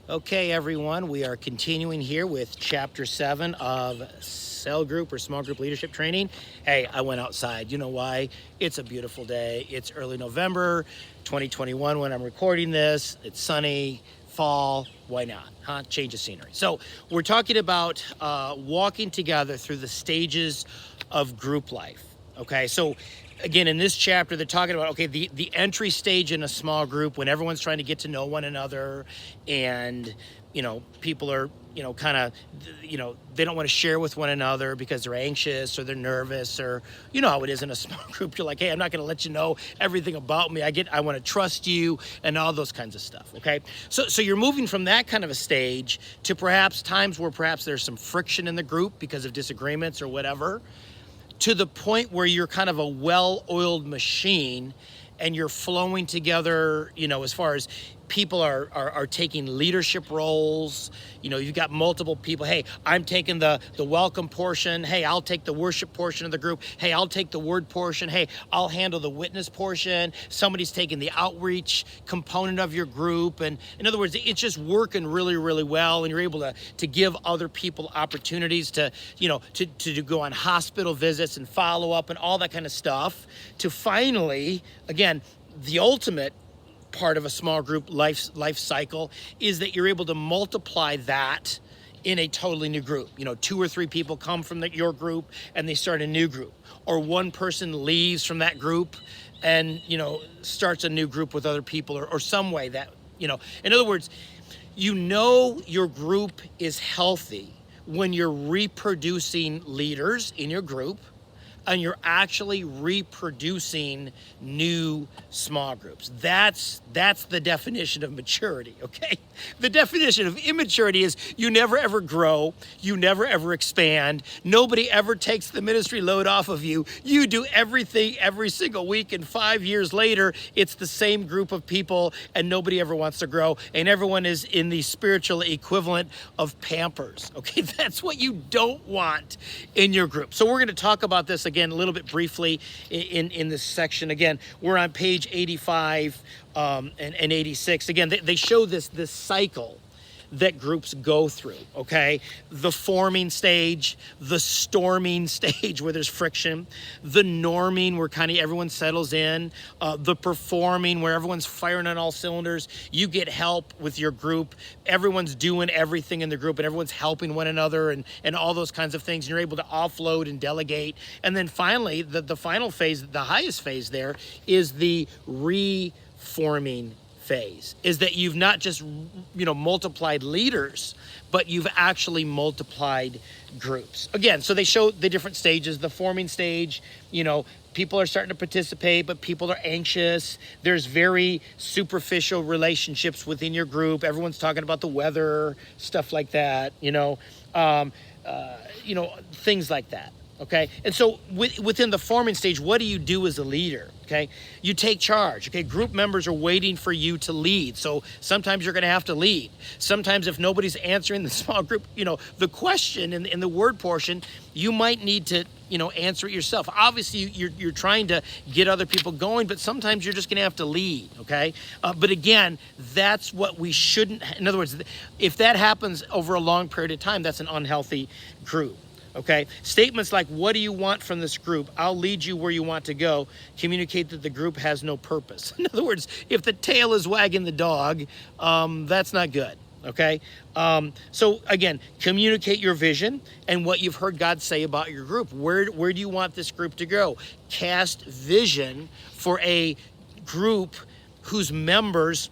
Okay, everyone, we are continuing here with Chapter 7 of Cell Group or Small Group Leadership Training. Hey, I went outside. You know why? It's a beautiful day. It's early November 2021 when I'm recording this. It's sunny, fall. Why not? Huh? Change of scenery. So we're talking about walking together through the stages of group life. Okay, so again, in this chapter, they're talking about, okay, the entry stage in a small group when everyone's trying to get to know one another and, people are, kind of, they don't want to share with one another because they're anxious or they're nervous or, how it is in a small group. You're like, hey, I'm not going to let you know everything about me. I want to trust you and all those kinds of stuff, okay? So you're moving from that kind of a stage to perhaps times where perhaps there's some friction in the group because of disagreements or whatever, to the point where you're kind of a well-oiled machine and you're flowing together, as far as people are taking leadership roles. You've got multiple people. Hey, I'm taking the welcome portion. Hey, I'll take the worship portion of the group. Hey, I'll take the word portion. Hey, I'll handle the witness portion. Somebody's taking the outreach component of your group. And in other words, it's just working really, really well. And you're able to give other people opportunities to go on hospital visits and follow up and all that kind of stuff to finally, again, the ultimate part of a small group life cycle is that you're able to multiply that in a totally new group. 2 or 3 people come from your group and they start a new group, or one person leaves from that group and starts a new group with other people, or some way that in other words, your group is healthy when you're reproducing leaders in your group and you're actually reproducing new small groups. That's the definition of maturity, okay? The definition of immaturity is you never ever grow, you never ever expand, nobody ever takes the ministry load off of you. You do everything every single week, and 5 years later, it's the same group of people and nobody ever wants to grow, and everyone is in the spiritual equivalent of Pampers, okay? That's what you don't want in your group. So we're gonna talk about this again a little bit briefly in this section. Again, we're on page 85 and 86. Again, they show this cycle that groups go through, okay? The forming stage, the storming stage where there's friction, the norming where kind of everyone settles in, the performing where everyone's firing on all cylinders. You get help with your group. Everyone's doing everything in the group and everyone's helping one another and all those kinds of things. And you're able to offload and delegate. And then finally, the final phase, the highest phase there is the reforming phase, is that you've not just multiplied leaders, but you've actually multiplied groups. Again, so they show the different stages. The forming stage, people are starting to participate, but people are anxious. There's very superficial relationships within your group. Everyone's talking about the weather, stuff like that, things like that. Okay, and so within the forming stage, what do you do as a leader? Okay, you take charge. Okay, group members are waiting for you to lead. So sometimes you're going to have to lead. Sometimes if nobody's answering the small group, the question in the word portion, you might need to, answer it yourself. Obviously, you're trying to get other people going, but sometimes you're just going to have to lead. Okay, but again, that's what we shouldn't. In other words, if that happens over a long period of time, that's an unhealthy group. Okay, statements like, what do you want from this group? I'll lead you where you want to go. Communicate that the group has no purpose. In other words, if the tail is wagging the dog, that's not good. Okay, so again, communicate your vision and what you've heard God say about your group. Where do you want this group to go? Cast vision for a group whose members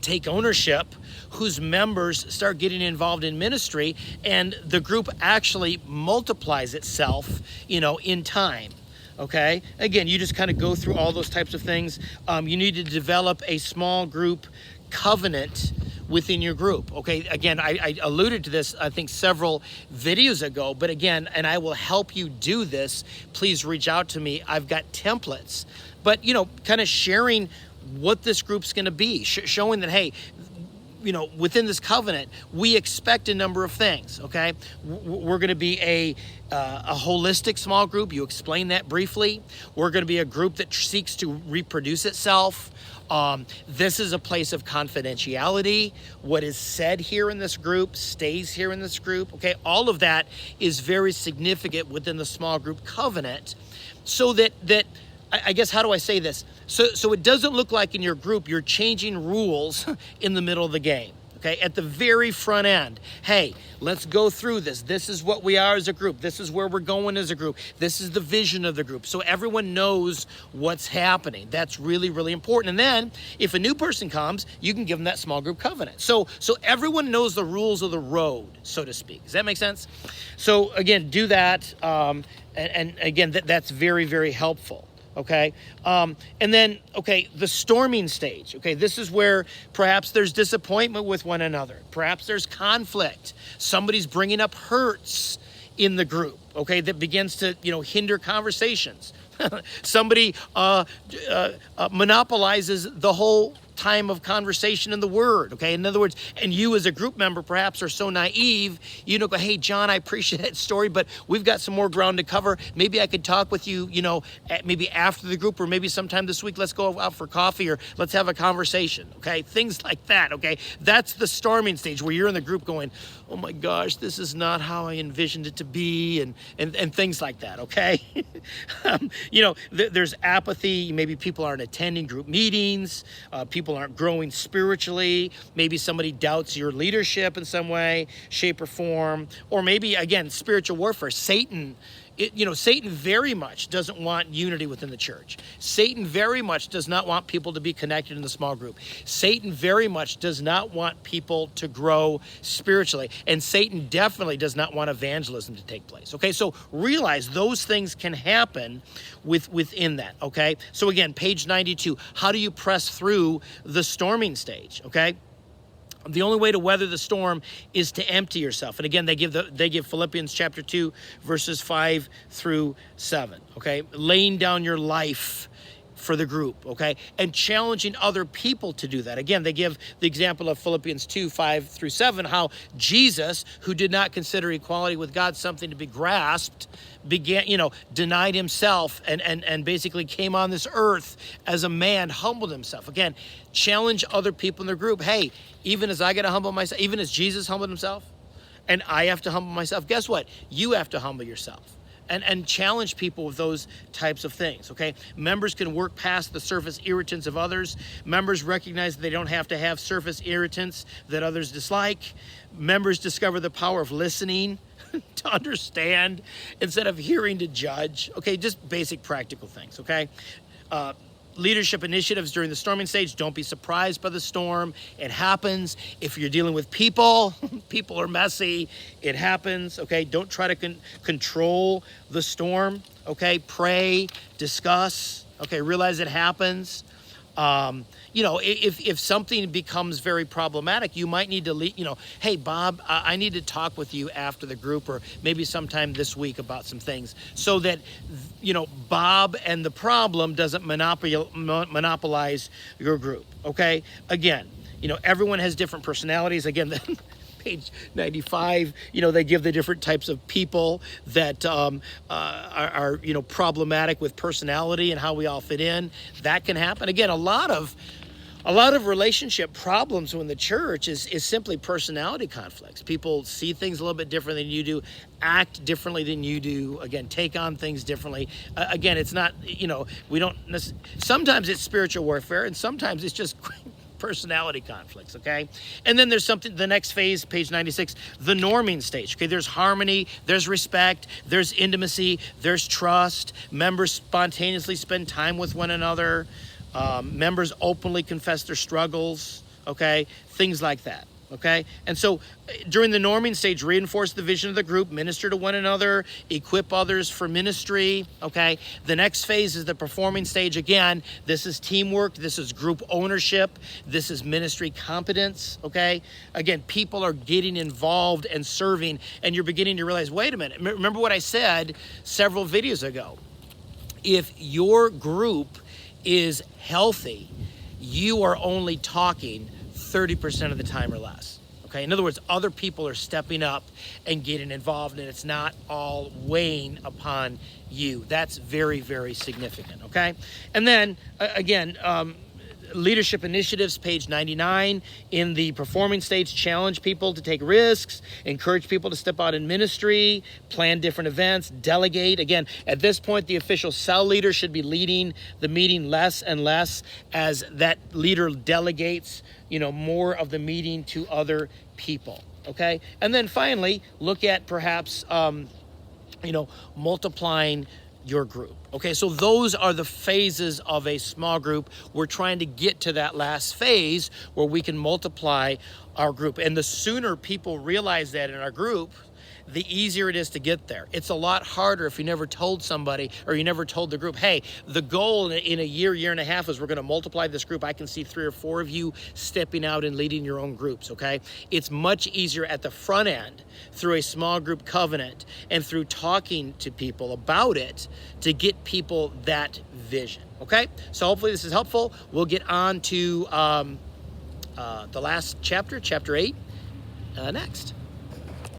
take ownership, whose members start getting involved in ministry, and the group actually multiplies itself, in time. Okay, again, you just kind of go through all those types of things. You need to develop a small group covenant within your group. Okay, again, I alluded to this, I think, several videos ago, but again, and I will help you do this. Please reach out to me. I've got templates, but kind of sharing what this group's going to be, showing that, hey, within this covenant, we expect a number of things, okay? We're going to be a holistic small group. You explain that briefly. We're going to be a group that seeks to reproduce itself. This is a place of confidentiality. What is said here in this group stays here in this group, okay? All of that is very significant within the small group covenant, so that I guess, how do I say this? So it doesn't look like in your group you're changing rules in the middle of the game, okay? At the very front end, hey, let's go through this. This is what we are as a group. This is where we're going as a group. This is the vision of the group. So everyone knows what's happening. That's really, really important. And then if a new person comes, you can give them that small group covenant. So everyone knows the rules of the road, so to speak. Does that make sense? So again, do that. And again, that's very, very helpful. Okay. And then, okay, the storming stage. Okay. This is where perhaps there's disappointment with one another. Perhaps there's conflict. Somebody's bringing up hurts in the group. Okay. That begins to, hinder conversations. Somebody monopolizes the whole time of conversation in the word, okay? In other words, and you as a group member perhaps are so naive, go, hey, John, I appreciate that story, but we've got some more ground to cover. Maybe I could talk with you, maybe after the group, or maybe sometime this week, let's go out for coffee, or let's have a conversation, okay? Things like that, okay? That's the storming stage where you're in the group going, oh my gosh, this is not how I envisioned it to be, and things like that, okay? There's apathy. Maybe people aren't attending group meetings. People aren't growing spiritually. Maybe somebody doubts your leadership in some way, shape, or form. Or maybe, again, spiritual warfare. Satan very much doesn't want unity within the church. Satan very much does not want people to be connected in the small group. Satan very much does not want people to grow spiritually. And Satan definitely does not want evangelism to take place. Okay, so realize those things can happen within that. Okay, so again, page 92, how do you press through the storming stage? Okay. The only way to weather the storm is to empty yourself. And again, they give Philippians chapter 2, verses 5 through 7, okay? Laying down your life for the group, okay? And challenging other people to do that. Again, they give the example of Philippians 2, 5 through 7, how Jesus, who did not consider equality with God something to be grasped, denied himself and basically came on this earth as a man, humbled himself. Again, challenge other people in the group. Hey, even as I got to humble myself, even as Jesus humbled himself, and I have to humble myself, guess what? You have to humble yourself. And challenge people with those types of things, okay? Members can work past the surface irritants of others. Members recognize that they don't have to have surface irritants that others dislike. Members discover the power of listening to understand instead of hearing to judge. Okay, just basic practical things, okay? Leadership initiatives during the storming stage. Don't be surprised by the storm. It happens. If you're dealing with people, people are messy. It happens, okay? Don't try to control the storm, okay? Pray, discuss, okay? Realize it happens. If something becomes very problematic, you might need to hey, Bob, I need to talk with you after the group, or maybe sometime this week about some things, so that, Bob and the problem doesn't monopolize your group, okay? Again, everyone has different personalities. Again, page 95, they give the different types of people that are problematic with personality and how we all fit in. That can happen. Again, a lot of relationship problems in the church is simply personality conflicts. People see things a little bit different than you do, act differently than you do, again, take on things differently. Again, it's not, we don't sometimes it's spiritual warfare, and sometimes it's just personality conflicts, okay? And then there's the next phase, page 96, the norming stage, okay? There's harmony, there's respect, there's intimacy, there's trust. Members spontaneously spend time with one another. Members openly confess their struggles, okay? Things like that, okay? And so during the norming stage, reinforce the vision of the group, minister to one another, equip others for ministry, okay? The next phase is the performing stage. Again, this is teamwork, this is group ownership, this is ministry competence, okay? Again, people are getting involved and serving, and you're beginning to realize, wait a minute, remember what I said several videos ago. If your group is healthy, you are only talking 30% of the time or less. Okay, in other words, other people are stepping up and getting involved, and it's not all weighing upon you. That's very, very significant. Okay, and then again, leadership initiatives, page 99. In the performing stage, challenge people to take risks, encourage people to step out in ministry, plan different events, delegate. Again, at this point, the official cell leader should be leading the meeting less and less as that leader delegates, more of the meeting to other people. Okay, and then finally, look at perhaps, multiplying your group. Okay, so those are the phases of a small group. We're trying to get to that last phase where we can multiply our group. And the sooner people realize that in our group, the easier it is to get there. It's a lot harder if you never told somebody or you never told the group, hey, the goal in a year and a half is we're going to multiply this group. I can see 3 or 4 of you stepping out and leading your own groups, okay? It's much easier at the front end through a small group covenant and through talking to people about it to get people that vision, okay? So hopefully this is helpful. We'll get on to the last chapter, chapter 8, next.